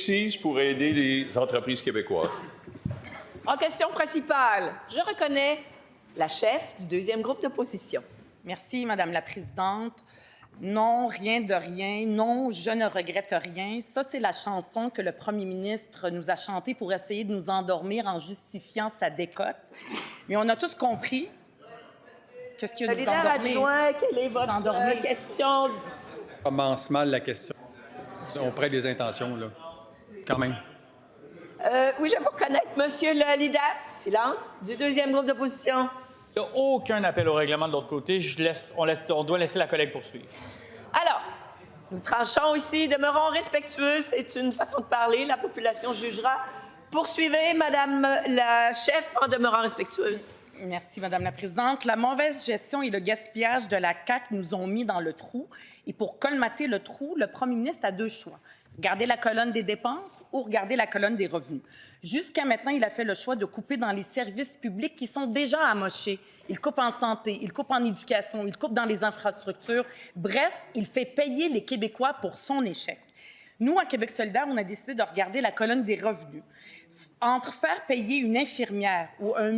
précise pour aider les entreprises québécoises. En question principale, je reconnais la chef du deuxième groupe d'opposition. Merci, Madame la Présidente. Non, rien de rien. Non, je ne regrette rien. Ça, c'est la chanson que le premier ministre nous a chantée pour essayer de nous endormir en justifiant sa décote. Mais on a tous compris qu'est-ce qu'il y a de nous Leader endormir. adjoint, quelle est votre question? Commence mal la question. On prête des intentions, là. Quand même. Oui, je vous reconnaître, Monsieur le leader. Silence du deuxième groupe d'opposition. Il n'y a aucun appel au règlement de l'autre côté. On doit laisser la collègue poursuivre. Alors, nous tranchons ici, demeurons respectueux. C'est une façon de parler. La population jugera. Poursuivez, Madame la chef, en demeurant respectueuse. Merci, Madame la Présidente. La mauvaise gestion et le gaspillage de la CAQ nous ont mis dans le trou. Et pour colmater le trou, le premier ministre a deux choix. Regarder la colonne des dépenses ou regarder la colonne des revenus. Jusqu'à maintenant, il a fait le choix de couper dans les services publics qui sont déjà amochés. Il coupe en santé, il coupe en éducation, il coupe dans les infrastructures. Bref, il fait payer les Québécois pour son échec. Nous, à Québec solidaire, on a décidé de regarder la colonne des revenus. Entre faire payer une infirmière ou un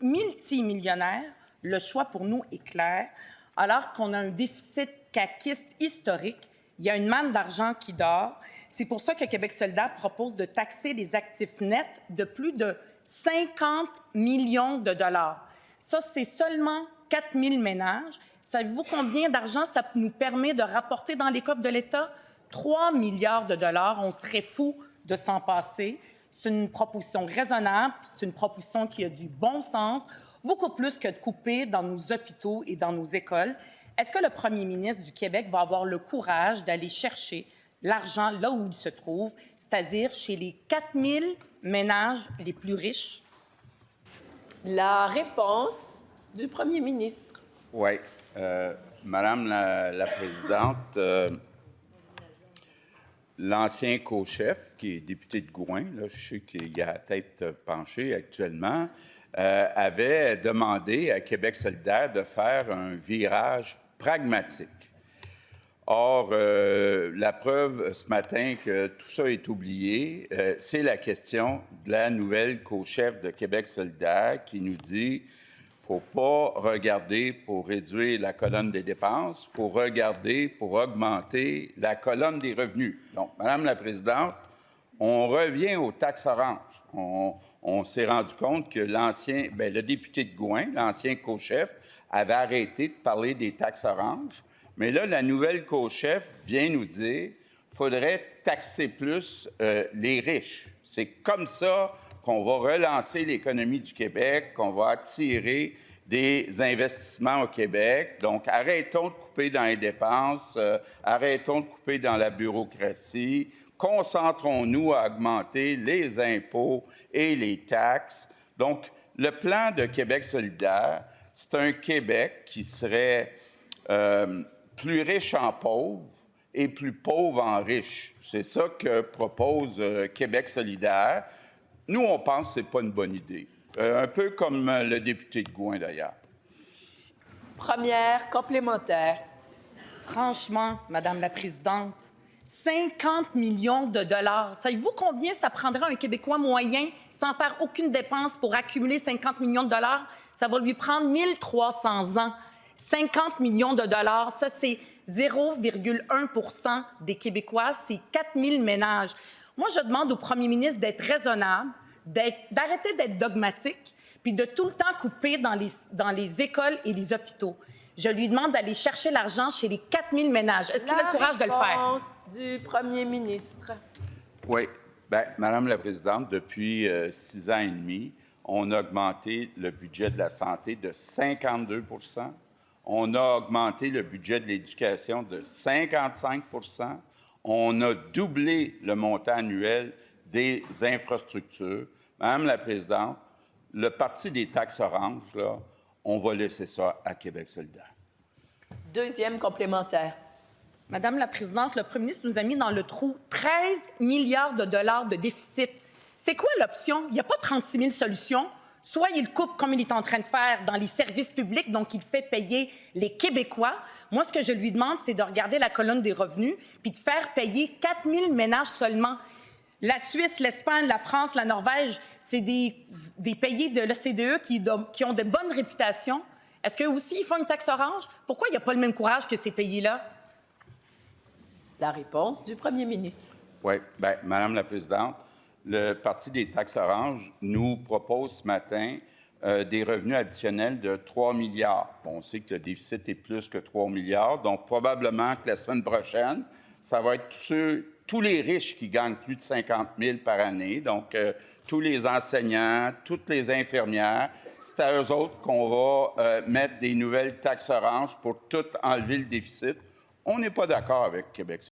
multimillionnaire, le choix pour nous est clair. Alors qu'on a un déficit caquiste historique, il y a une manne d'argent qui dort. C'est pour ça que Québec solidaire propose de taxer les actifs nets de plus de 50 millions de dollars. Ça, c'est seulement 4 000 ménages. Savez-vous combien d'argent ça nous permet de rapporter dans les coffres de l'État? 3 milliards de dollars. On serait fou de s'en passer. C'est une proposition raisonnable, c'est une proposition qui a du bon sens, beaucoup plus que de couper dans nos hôpitaux et dans nos écoles. Est-ce que le premier ministre du Québec va avoir le courage d'aller chercher l'argent là où il se trouve, c'est-à-dire chez les 4 000 ménages les plus riches? La réponse du premier ministre. Oui. Madame la Présidente, l'ancien co-chef, qui est député de Gouin, là, je sais qu'il a la tête penchée actuellement, avait demandé à Québec solidaire de faire un virage pragmatique. Or, la preuve ce matin que tout ça est oublié, c'est la question de la nouvelle co-chef de Québec solidaire qui nous dit qu'il ne faut pas regarder pour réduire la colonne des dépenses, il faut regarder pour augmenter la colonne des revenus. Donc, Madame la Présidente, on revient aux taxes oranges. On s'est rendu compte que le député de Gouin, l'ancien co-chef, avait arrêté de parler des taxes oranges. Mais là, la nouvelle co-chef vient nous dire qu'il faudrait taxer plus les riches. C'est comme ça qu'on va relancer l'économie du Québec, qu'on va attirer des investissements au Québec. Donc, arrêtons de couper dans les dépenses, arrêtons de couper dans la bureaucratie, concentrons-nous à augmenter les impôts et les taxes. Donc, le plan de Québec solidaire, c'est un Québec qui serait plus riche en pauvres et plus pauvre en riches. C'est ça que propose Québec solidaire. Nous, on pense que ce n'est pas une bonne idée. Un peu comme le député de Gouin, d'ailleurs. Première complémentaire. Franchement, Madame la Présidente, 50 millions de dollars. Savez-vous combien ça prendrait un Québécois moyen sans faire aucune dépense pour accumuler 50 millions de dollars? Ça va lui prendre 1300 ans. 50 millions de dollars, ça, c'est 0,1 % des Québécois, c'est 4 000 ménages. Moi, je demande au premier ministre d'être raisonnable, d'arrêter d'être dogmatique, puis de tout le temps couper dans les écoles et les hôpitaux. Je lui demande d'aller chercher l'argent chez les 4 000 ménages. Est-ce qu'il a le courage de le faire? La réponse du premier ministre. Oui. Bien, Madame la Présidente, depuis 6 ans et demi, on a augmenté le budget de la santé de 52 %. On a augmenté le budget de l'éducation de 55 %. On a doublé le montant annuel des infrastructures. Madame la Présidente, le parti des taxes oranges, là, on va laisser ça à Québec solidaire. Deuxième complémentaire. Madame la Présidente, le premier ministre nous a mis dans le trou 13 milliards de dollars de déficit. C'est quoi l'option? Il n'y a pas 36 000 solutions. Soit il coupe comme il est en train de faire dans les services publics, donc il fait payer les Québécois. Moi, ce que je lui demande, c'est de regarder la colonne des revenus puis de faire payer 4 000 ménages seulement. La Suisse, l'Espagne, la France, la Norvège, c'est des pays de l'OCDE qui ont de bonnes réputations. Est-ce qu'eux aussi, ils font une taxe orange? Pourquoi il n'y a pas le même courage que ces pays-là? La réponse du premier ministre. Oui, bien, Madame la Présidente, le Parti des taxes oranges nous propose ce matin des revenus additionnels de 3 milliards. Bon, on sait que le déficit est plus que 3 milliards, donc probablement que la semaine prochaine, ça va être tous les riches qui gagnent plus de 50 000 par année, donc tous les enseignants, toutes les infirmières. C'est à eux autres qu'on va mettre des nouvelles taxes oranges pour tout enlever le déficit. On n'est pas d'accord avec Québec